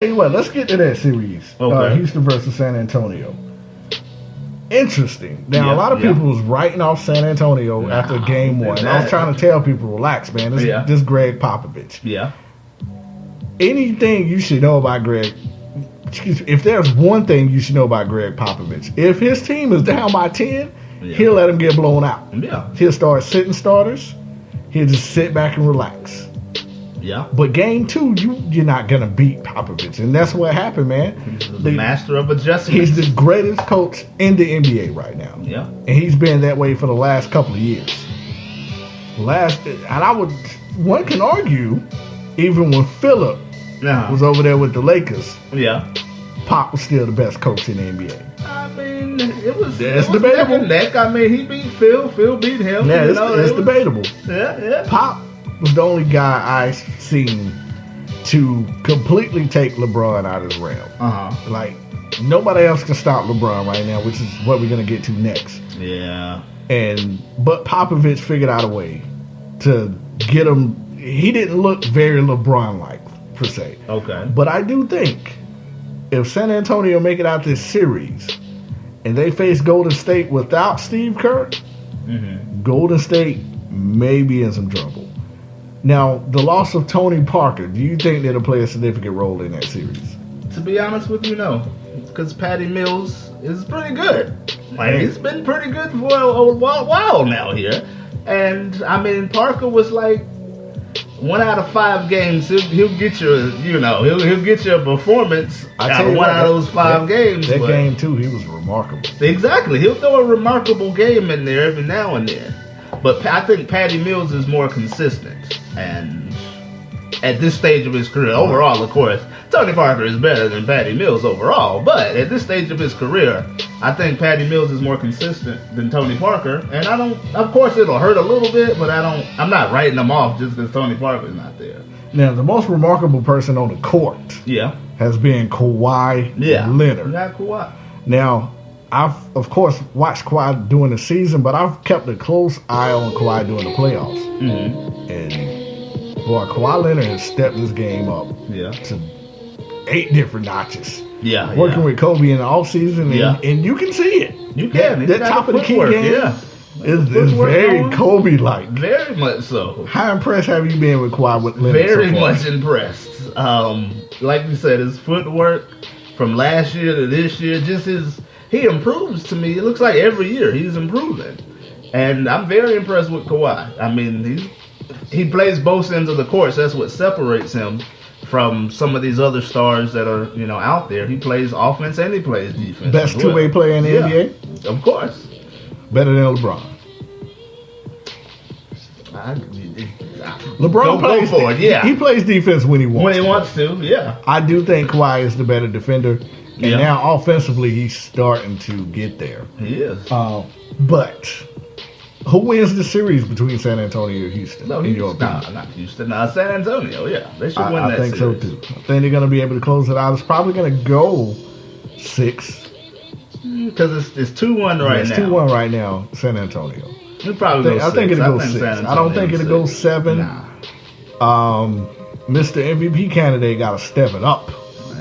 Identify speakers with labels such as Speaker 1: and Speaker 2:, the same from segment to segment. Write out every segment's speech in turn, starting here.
Speaker 1: Anyway, let's get to that series.
Speaker 2: Okay.
Speaker 1: Houston versus San Antonio. Interesting. Now, a
Speaker 2: Yeah,
Speaker 1: lot of
Speaker 2: yeah.
Speaker 1: people was writing off San Antonio after game one. And I was trying to tell people, relax, man. This Greg Popovich.
Speaker 2: Yeah.
Speaker 1: Anything you should know about Greg, if there's one thing you should know about Greg Popovich, if his team is down by 10, he'll let them get blown out.
Speaker 2: Yeah.
Speaker 1: He'll start sitting starters. He'll just sit back and relax.
Speaker 2: Yeah.
Speaker 1: But game two, you're not going to beat Popovich. And that's what happened, man.
Speaker 2: He's the master of adjustments.
Speaker 1: He's the greatest coach in the NBA right now.
Speaker 2: Yeah.
Speaker 1: And he's been that way for the last couple of years. One can argue, even when Phillip was over there with the Lakers, Pop was still the best coach in the NBA.
Speaker 2: I mean, it was
Speaker 1: debatable.
Speaker 2: Neck and neck. I mean, he beat Phil. Phil beat him.
Speaker 1: Yeah, it's debatable.
Speaker 2: Yeah.
Speaker 1: Pop was the only guy I seen to completely take LeBron out of his realm. Like, nobody else can stop LeBron right now, which is what we're going to get to next.
Speaker 2: Yeah.
Speaker 1: But Popovich figured out a way to get him. He didn't look very LeBron-like, per se.
Speaker 2: Okay.
Speaker 1: But I do think if San Antonio make it out this series and they face Golden State without Steve Kerr, Golden State may be in some trouble. Now, the loss of Tony Parker, do you think that'll play a significant role in that series?
Speaker 2: To be honest with you, no. Because Patty Mills is pretty good. Like, he's been pretty good for a while now here. And, I mean, Parker was like 1 out of 5 games. He'll get you, he'll get you a performance out of one out of those 5 games.
Speaker 1: That game, too, he was remarkable.
Speaker 2: Exactly. He'll throw a remarkable game in there every now and then. But I think Patty Mills is more consistent. And at this stage of his career, overall, of course, Tony Parker is better than Patty Mills overall. But at this stage of his career, I think Patty Mills is more consistent than Tony Parker. And of course, it'll hurt a little bit, but I'm not writing them off just because Tony Parker's not there.
Speaker 1: Now, the most remarkable person on the court has been Kawhi Leonard.
Speaker 2: Not Kawhi.
Speaker 1: Now, I've, of course, watched Kawhi during the season, but I've kept a close eye on Kawhi during the playoffs. And, boy, Kawhi Leonard has stepped this game up to 8 different notches. Working with Kobe in the offseason, and you can see it.
Speaker 2: You can.
Speaker 1: That top of the key game is very Kobe-like.
Speaker 2: Very much so.
Speaker 1: How impressed have you been with Kawhi Leonard?
Speaker 2: Very much impressed. Like you said, his footwork from last year to this year, he improves to me. It looks like every year he's improving. And I'm very impressed with Kawhi. I mean, he plays both ends of the court. So that's what separates him from some of these other stars that are, out there. He plays offense and he plays defense.
Speaker 1: Best two-way player in the NBA?
Speaker 2: Of course.
Speaker 1: Better than LeBron. LeBron plays
Speaker 2: for it,
Speaker 1: he plays defense when he wants.
Speaker 2: When he wants to,
Speaker 1: I do think Kawhi is the better defender. And now offensively, he's starting to get there.
Speaker 2: He is.
Speaker 1: But who wins the series between San Antonio and Houston?
Speaker 2: No,
Speaker 1: in your opinion?
Speaker 2: not Houston. San Antonio, they should win that series.
Speaker 1: I think so, too. I think they're going to be able to close it out. It's probably going to go 6.
Speaker 2: Because it's 2-1 right now.
Speaker 1: It's 2-1 right now, San Antonio.
Speaker 2: It'll probably go 6.
Speaker 1: I think it'll go 6. I don't think it'll go 7.
Speaker 2: Nah.
Speaker 1: Mr. MVP candidate got to step it up.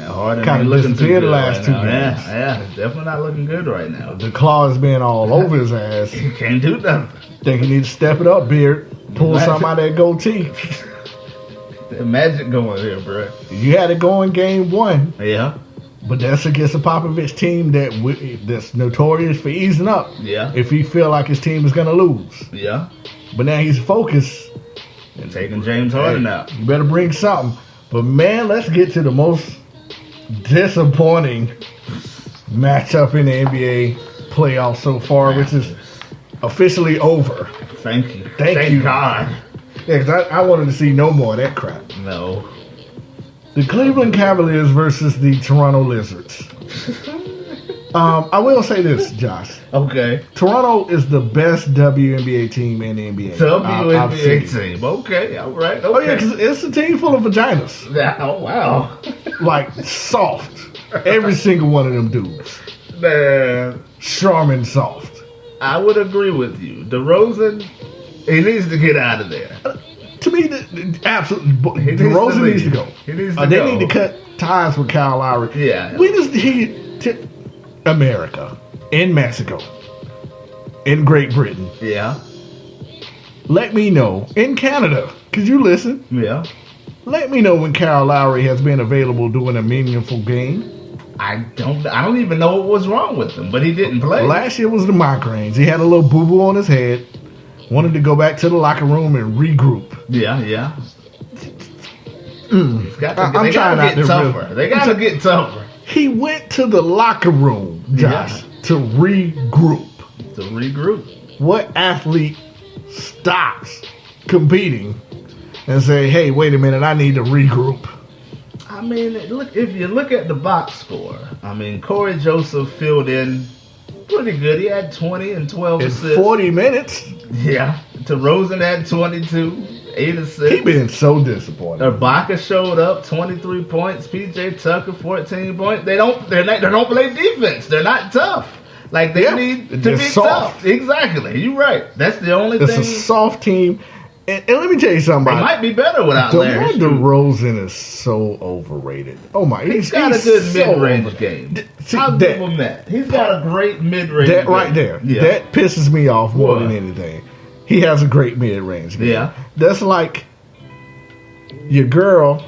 Speaker 2: Harden
Speaker 1: kind of
Speaker 2: looking
Speaker 1: disappeared the last
Speaker 2: right
Speaker 1: 2
Speaker 2: now.
Speaker 1: games.
Speaker 2: Yeah, definitely not looking good right now.
Speaker 1: The claws being all over his ass.
Speaker 2: He can't do nothing.
Speaker 1: Think he needs to step it up, Beard. Pull something out of that goatee.
Speaker 2: The magic going here, bro.
Speaker 1: You had it going game 1.
Speaker 2: Yeah.
Speaker 1: But that's against a Popovich team that's notorious for easing up.
Speaker 2: Yeah.
Speaker 1: If he feel like his team is going to lose.
Speaker 2: Yeah.
Speaker 1: But now he's focused.
Speaker 2: And taking James Harden out.
Speaker 1: You better bring something. But, man, let's get to the most disappointing matchup in the NBA playoffs so far, which is officially over.
Speaker 2: Thank you.
Speaker 1: Thank you,
Speaker 2: God.
Speaker 1: Yeah, because I wanted to see no more of that crap.
Speaker 2: No.
Speaker 1: The Cleveland Cavaliers versus the Toronto Lizards. I will say this, Josh.
Speaker 2: Okay.
Speaker 1: Toronto is the best WNBA team in the NBA.
Speaker 2: WNBA team. Okay. All right. Okay.
Speaker 1: Oh, yeah, because it's a team full of vaginas.
Speaker 2: Oh, wow.
Speaker 1: Like, soft. Every single one of them dudes.
Speaker 2: Man.
Speaker 1: Charmin soft.
Speaker 2: I would agree with you. DeRozan, he needs to get out of there.
Speaker 1: To me, absolutely. DeRozan needs to go.
Speaker 2: He needs to
Speaker 1: They
Speaker 2: go.
Speaker 1: need to cut ties with Kyle Lowry.
Speaker 2: Yeah.
Speaker 1: We just need to America, in Mexico, in Great Britain.
Speaker 2: Yeah.
Speaker 1: Let me know in Canada. Could you listen?
Speaker 2: Yeah.
Speaker 1: Let me know when Kyle Lowry has been available doing a meaningful game.
Speaker 2: I don't even know what was wrong with him, but he didn't play.
Speaker 1: Last year was the migraines. He had a little boo-boo on his head. Wanted to go back to the locker room and regroup.
Speaker 2: Yeah.
Speaker 1: I'm trying not to get
Speaker 2: tougher. They gotta get tougher.
Speaker 1: He went to the locker room, Josh, to regroup. What athlete stops competing and say, "Hey, wait a minute, I need to regroup"?
Speaker 2: I mean, look. If you look at the box score, I mean, Corey Joseph filled in pretty good. He had 20 and 12
Speaker 1: in
Speaker 2: assists.
Speaker 1: 40 minutes.
Speaker 2: Yeah. DeRozan had 22, 8 assists.
Speaker 1: He been so disappointed.
Speaker 2: Ibaka showed up, 23 points. PJ Tucker, 14 points. They don't play defense. They're not tough. Like they need to be
Speaker 1: soft.
Speaker 2: tough. Exactly. You're right. That's the only thing.
Speaker 1: It's a soft team. And let me tell you something.
Speaker 2: They might be better without Larry.
Speaker 1: DeRozan is so overrated. Oh my!
Speaker 2: He's got a good mid-range game. I'll give him that. He's got a great mid-range game.
Speaker 1: That right there. Yeah. That pisses me off more than anything. He has a great mid-range game. Yeah. That's like your girl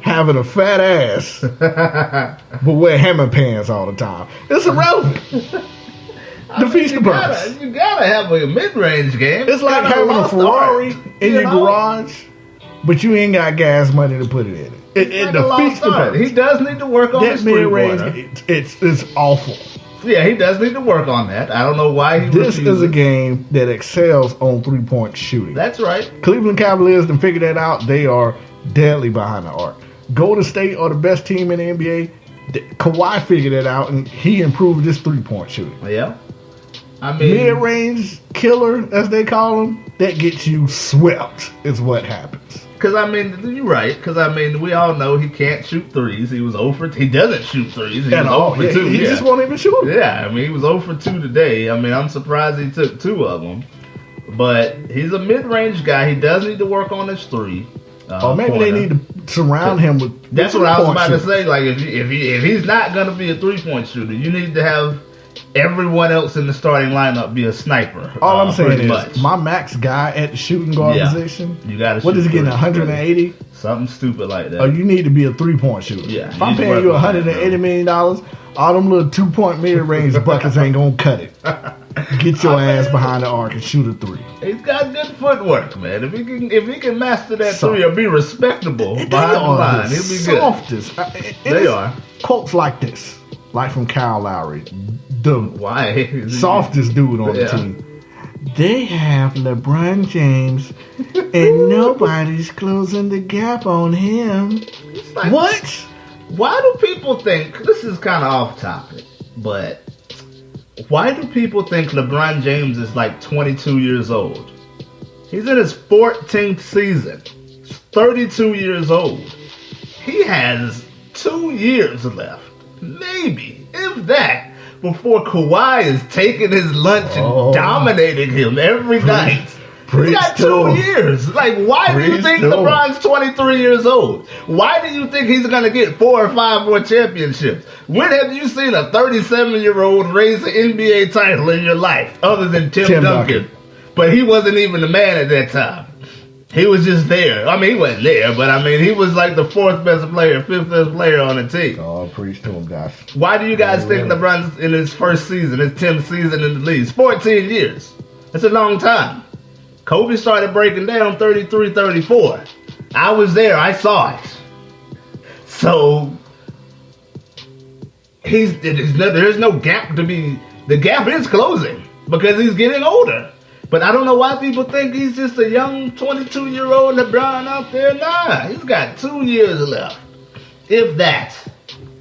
Speaker 1: having a fat ass but wear hammer pants all the time. It's irrelevant. Defeats the purpose.
Speaker 2: You gotta have a mid-range game.
Speaker 1: It's like having a Ferrari in your garage, but you ain't got gas money to put it in it. It defeats the purpose.
Speaker 2: He does need to work on his
Speaker 1: mid-range. It's awful.
Speaker 2: Yeah, he does need to work on that. I don't know why he
Speaker 1: This is a game that excels on three-point shooting.
Speaker 2: That's right.
Speaker 1: Cleveland Cavaliers can figure that out. They are deadly behind the arc. Golden State are the best team in the NBA. Kawhi figured it out, and he improved his three-point shooting.
Speaker 2: Yeah. I mean,
Speaker 1: mid-range killer, as they call him, that gets you swept is what happens.
Speaker 2: Because, I mean, you're right. Because, I mean, we all know he can't shoot threes. He was 0 for 2. He doesn't shoot threes. He was 0 for 2.
Speaker 1: He just won't even shoot them.
Speaker 2: Yeah, I mean, he was 0 for 2 today. I mean, I'm surprised he took 2 of them. But he's a mid-range guy. He does need to work on his three.
Speaker 1: Or maybe they need to surround him with.
Speaker 2: That's what I was about to say. Like, if he's not going to be a three-point shooter, you need to have everyone else in the starting lineup be a sniper.
Speaker 1: All I'm saying is, my max guy at the shooting guard position,
Speaker 2: you got to.
Speaker 1: What is he getting? 180?
Speaker 2: Something stupid like that.
Speaker 1: Oh, you need to be a 3-point shooter.
Speaker 2: Yeah.
Speaker 1: If I'm paying you $180 million, all them little 2-point mid-range buckets ain't gonna cut it. Get your ass behind the arc and shoot a 3.
Speaker 2: He's got good footwork, man. If he can master that 3 or be respectable behind the line, he'll be
Speaker 1: softest.
Speaker 2: Good. They are
Speaker 1: quotes like this, like from Kyle Lowry,
Speaker 2: the
Speaker 1: softest dude on the team. They have LeBron James, and nobody's closing the gap on him.
Speaker 2: Like,
Speaker 1: what?
Speaker 2: Why do people think, this is kind of off topic, but why do people think LeBron James is like 22 years old? He's in his 14th season. He's 32 years old. He has 2 years left. Maybe, if that, before Kawhi is taking his lunch and dominating him every night. He's got 2 years. Like, why do you think LeBron's 23 years old? Why do you think he's going to get 4 or 5 more championships? When have you seen a 37-year-old raise an NBA title in your life other than Tim Duncan? But he wasn't even the man at that time. He was just there. I mean, he wasn't there, but I mean, he was like the 4th best player, 5th best player on the team.
Speaker 1: Oh, preach to him, guys.
Speaker 2: Why do you guys think LeBron's in his first season, his 10th season in the league? 14 years. That's a long time. Kobe started breaking down 33, 34. I was there. I saw it. So, there's no gap to be... The gap is closing because he's getting older. But I don't know why people think he's just a young 22-year-old LeBron out there. Nah, he's got 2 years left. If that.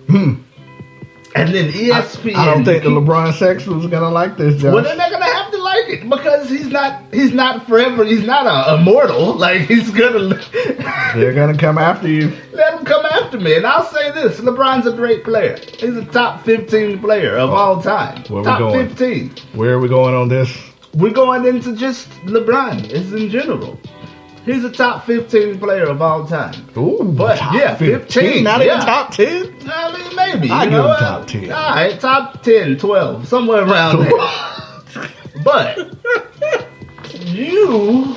Speaker 2: And then ESPN...
Speaker 1: I don't think the LeBron Sexuals are going to like this, Josh.
Speaker 2: Well, they're not going to have to like it because he's not forever. He's not a immortal. Like, he's going to...
Speaker 1: They're going to come after you.
Speaker 2: Let them come after me. And I'll say this. LeBron's a great player. He's a top 15 player of all time.
Speaker 1: Where
Speaker 2: top
Speaker 1: we going?
Speaker 2: 15.
Speaker 1: Where are we going on this?
Speaker 2: We're going into just LeBron. It's in general. He's a top 15 player of all time.
Speaker 1: Ooh,
Speaker 2: but
Speaker 1: top 15, not even top 10?
Speaker 2: I mean, maybe.
Speaker 1: I give him top 10.
Speaker 2: All right, top 10, 12, somewhere around there. But you,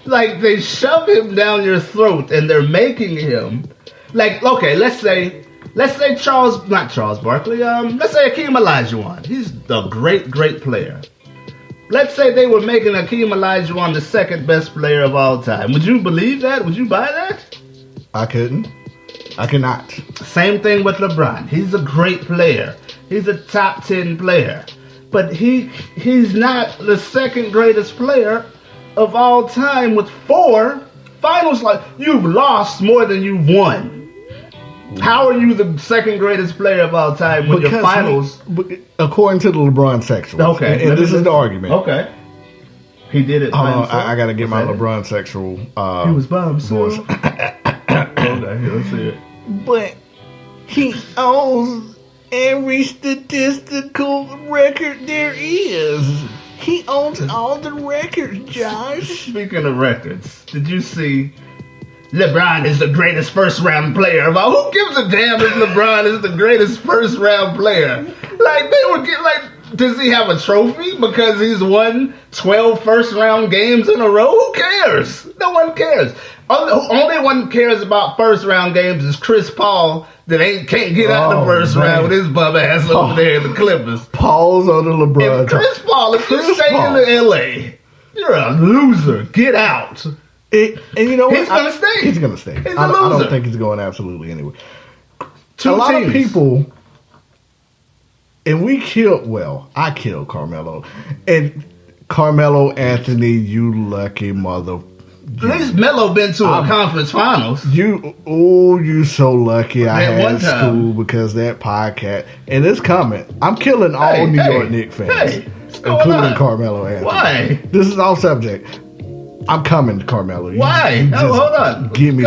Speaker 2: like, they shove him down your throat and they're making him, like, okay, let's say not Charles Barkley, let's say Akeem Olajuwon. He's a great, great player. Let's say they were making Akeem Olajuwon the second best player of all time. Would you believe that? Would you buy that?
Speaker 1: I couldn't. I cannot.
Speaker 2: Same thing with LeBron. He's a great player. He's a top 10 player. But he's not the second greatest player of all time with 4 finals. Like, you've lost more than you've won. How are you the second greatest player of all time when your finals...
Speaker 1: according to the LeBron sexual.
Speaker 2: Okay.
Speaker 1: And this is the argument.
Speaker 2: Okay. He did it.
Speaker 1: I got to get my LeBron sexual.
Speaker 2: He was by himself.
Speaker 1: Okay,
Speaker 2: let's see it.
Speaker 1: But he owns every statistical record there is. He owns all the records, Josh.
Speaker 2: Speaking of records, did you see... LeBron is the greatest first-round player of all. Who gives a damn if LeBron is the greatest first-round player? Like, they would get, like, does he have a trophy because he's won 12 first-round games in a row? Who cares? No one cares. Only one cares about first-round games is Chris Paul that can't get out the first round with his bum ass over there in the Clippers.
Speaker 1: Paul's on the LeBron.
Speaker 2: If Chris Paul, if you stay in the L.A., you're a loser. Get out.
Speaker 1: And you know what?
Speaker 2: He's going to stay.
Speaker 1: He's going to stay.
Speaker 2: He's
Speaker 1: I
Speaker 2: a loser.
Speaker 1: don't think he's going absolutely anywhere.
Speaker 2: A
Speaker 1: lot of people, and I killed Carmelo. And Carmelo Anthony, you lucky mother.
Speaker 2: At least Melo been to a conference finals.
Speaker 1: You so lucky I had school because that podcast. And it's coming. I'm killing all New York Knicks fans, including Carmelo Anthony.
Speaker 2: Why?
Speaker 1: This is off subject. I'm coming to Carmelo.
Speaker 2: Why? Hold on.
Speaker 1: Give me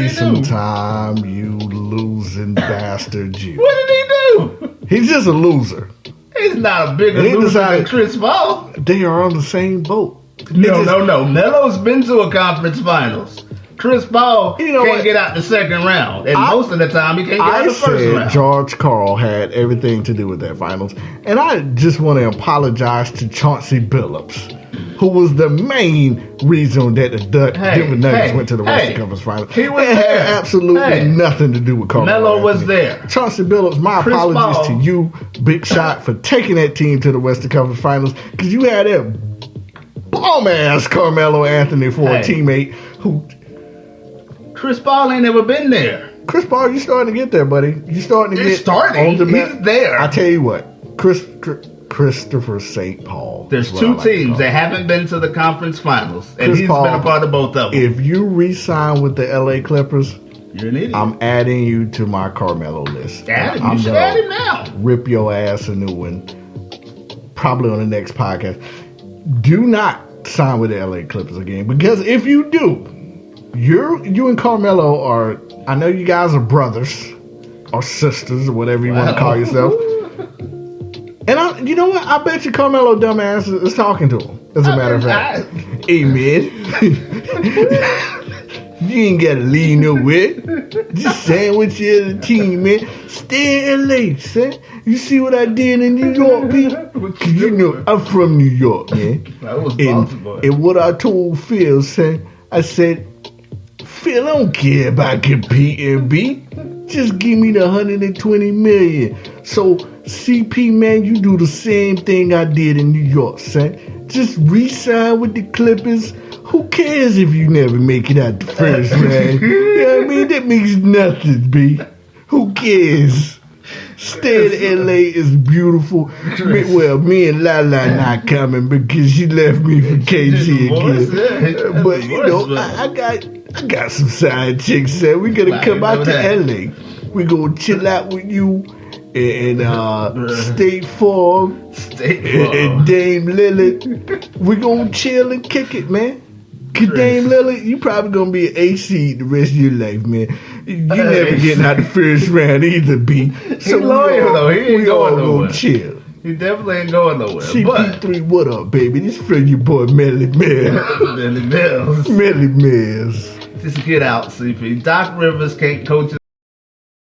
Speaker 1: some time, you losing bastard, you.
Speaker 2: What did he do?
Speaker 1: He's just a loser.
Speaker 2: He's not a bigger loser than Chris Paul.
Speaker 1: They are on the same boat.
Speaker 2: No. Melo's been to a conference finals. Chris Paul can't get out the second round. And most of the time, he can't get out the first round.
Speaker 1: George Karl had everything to do with that finals. And I just want to apologize to Chauncey Billups, who was the main reason that the Denver Nuggets went to the Western Conference Finals.
Speaker 2: He was
Speaker 1: it had absolutely nothing to do with Carmelo.
Speaker 2: Melo was there.
Speaker 1: Chauncey Billups, my apologies to you, Big Shot, for taking that team to the Western Conference Finals, because you had that bomb-ass Carmelo Anthony for a teammate who...
Speaker 2: Chris Paul ain't never been there.
Speaker 1: Chris Paul, you starting to get there, buddy. You starting to get on the map.
Speaker 2: He's there.
Speaker 1: I tell you what, Christopher St. Paul.
Speaker 2: There's 2 teams that haven't been to the conference finals, and he's been a part of both of them.
Speaker 1: If you re-sign with the LA Clippers,
Speaker 2: you're an idiot.
Speaker 1: I'm adding you to my Carmelo list.
Speaker 2: Add him. You should add him now.
Speaker 1: Rip your ass a new one. Probably on the next podcast. Do not sign with the LA Clippers again, because if you do, you and Carmelo are, I know you guys are brothers or sisters or whatever you want to call yourself. And you know what? I bet you Carmelo dumbass is talking to him. As a matter of fact. Hey, man. You ain't got to leave nowhere. Just saying with you as a team, man. Stay in LA, son. You see what I did in New York, people? Because you know, I'm from New York, man.
Speaker 2: That was Baltimore.
Speaker 1: And what I told Phil, son, I said, Phil, I don't care about competing, B. Just give me the $120 million. So, CP, man, you do the same thing I did in New York, son. Just re-sign with the Clippers. Who cares if you never make it out the first round? You know what I mean? That means nothing, B. Who cares? Staying in LA is beautiful. Well, me and Lala not coming because she left me for KG again. But you know, I got some side chicks that we gonna come out to LA. We gonna chill out with you and State Farm and Dame Lillard. We gonna chill and kick it, man. Cause Dame Lillard, you probably gonna be an A seed the rest of your life, man. You never getting out the first round either, B. So we all gonna chill.
Speaker 2: He definitely ain't going nowhere.
Speaker 1: CP3, what up, baby? This from your boy Melly Mills.
Speaker 2: Melly Mills.
Speaker 1: Melly Mills.
Speaker 2: Just get out, CP. Doc Rivers can't coach